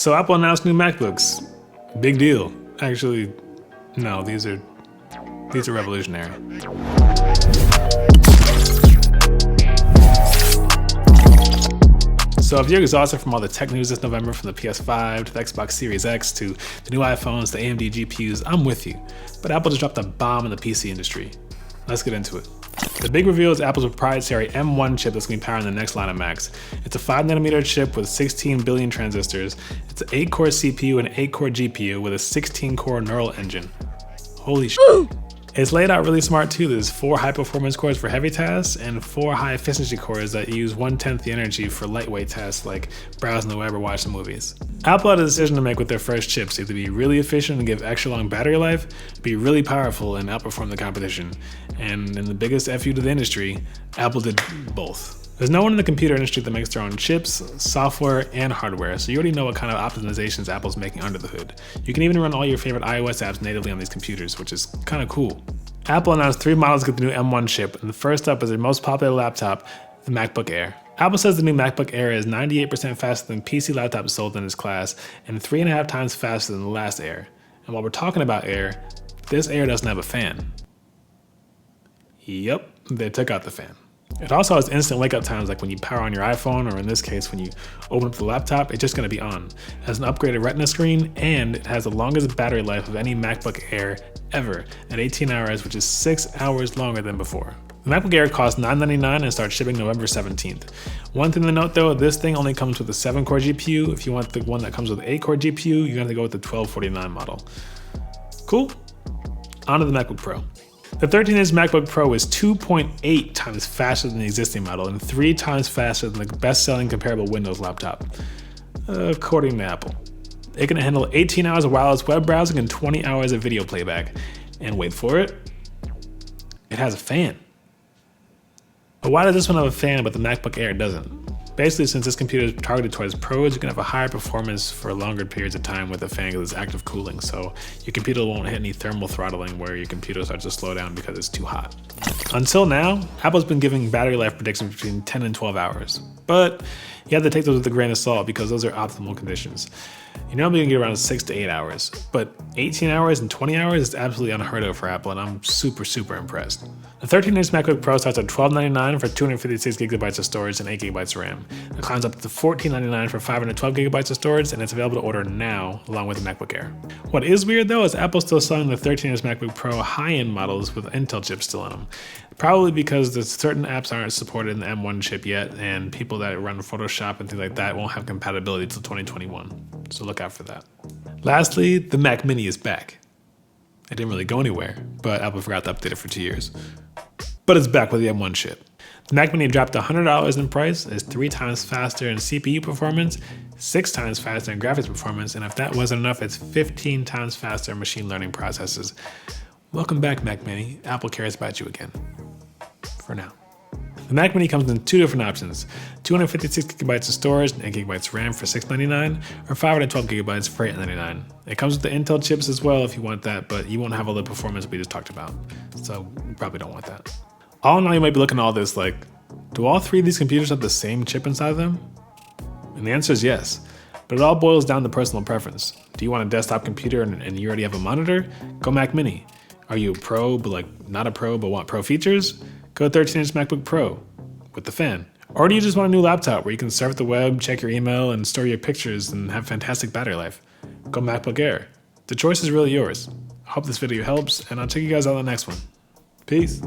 So Apple announced new MacBooks. Big deal. Actually, no, these are revolutionary. So if you're exhausted from all the tech news this November, from the PS5 to the Xbox Series X to the new iPhones, the AMD GPUs, I'm with you. But Apple just dropped a bomb in the PC industry. Let's get into it. The big reveal is Apple's proprietary M1 chip that's going to be powering the next line of Macs. It's a 5nm chip with 16 billion transistors. It's an 8-core CPU and an 8-core GPU with a 16-core neural engine. Holy shit. It's laid out really smart too. There's 4 high-performance cores for heavy tasks and 4 high-efficiency cores that use 1/10 the energy for lightweight tasks like browsing the web or watching movies. Apple had a decision to make with their first chips: either be really efficient and give extra long battery life, be really powerful and outperform the competition. And in the biggest FU to the industry, Apple did both. There's no one in the computer industry that makes their own chips, software, and hardware, so you already know what kind of optimizations Apple's making under the hood. You can even run all your favorite iOS apps natively on these computers, which is kind of cool. Apple announced 3 models to get the new M1 chip, and the first up is their most popular laptop, the MacBook Air. Apple says the new MacBook Air is 98% faster than PC laptops sold in its class, and 3.5 times faster than the last Air. And while we're talking about Air, this Air doesn't have a fan. Yep, they took out the fan. It also has instant wake up times, like when you power on your iPhone, or in this case, when you open up the laptop, it's just gonna be on. It has an upgraded Retina screen, and it has the longest battery life of any MacBook Air ever at 18 hours, which is 6 hours longer than before. The MacBook Air costs $999 and starts shipping November 17th. One thing to note though, this thing only comes with a 7-core GPU. If you want the one that comes with an 8-core GPU, you're gonna have to go with the 1249 model. Cool? On to the MacBook Pro. The 13-inch MacBook Pro is 2.8 times faster than the existing model and 3 times faster than the best-selling comparable Windows laptop, according to Apple. It can handle 18 hours of wireless web browsing and 20 hours of video playback. And wait for it, it has a fan. But why does this one have a fan but the MacBook Air doesn't? Basically, since this computer is targeted towards pros, you can have a higher performance for longer periods of time with a fan because it's active cooling, so your computer won't hit any thermal throttling where your computer starts to slow down because it's too hot. Until now, Apple's been giving battery life predictions between 10 and 12 hours, but you have to take those with a grain of salt because those are optimal conditions. You normally can get around 6 to 8 hours, but 18 hours and 20 hours is absolutely unheard of for Apple, and I'm super impressed. The 13-inch MacBook Pro starts at $1299 for 256 gigabytes of storage and 8 gigabytes of RAM. It climbs up to $1499 for 512 gigabytes of storage, and it's available to order now along with the MacBook Air. What is weird though is Apple's still selling the 13-inch MacBook Pro high-end models with Intel chips still in them. Probably because the certain apps aren't supported in the M1 chip yet, and people that run Photoshop and things like that won't have compatibility until 2021. So look out for that. Lastly, the Mac Mini is back. It didn't really go anywhere, but Apple forgot to update it for 2 years. But it's back with the M1 chip. The Mac Mini dropped $100 in price, is 3 times faster in CPU performance, 6 times faster in graphics performance, and if that wasn't enough, it's 15 times faster in machine learning processes. Welcome back, Mac Mini. Apple cares about you again. For now. The Mac Mini comes in 2 different options: 256 gigabytes of storage and 8 gigabytes of RAM for $699, or 512 gigabytes for $899. It comes with the Intel chips as well if you want that, but you won't have all the performance we just talked about, so you probably don't want that. All in all, you might be looking at all this like, do all 3 of these computers have the same chip inside of them? And the answer is yes, but it all boils down to personal preference. Do you want a desktop computer and you already have a monitor? Go Mac Mini. Are you a pro, but like not a pro, but want pro features? Go 13-inch MacBook Pro with the fan. Or do you just want a new laptop where you can surf the web, check your email, and store your pictures and have fantastic battery life? Go MacBook Air. The choice is really yours. I hope this video helps, and I'll check you guys out on the next one. Peace.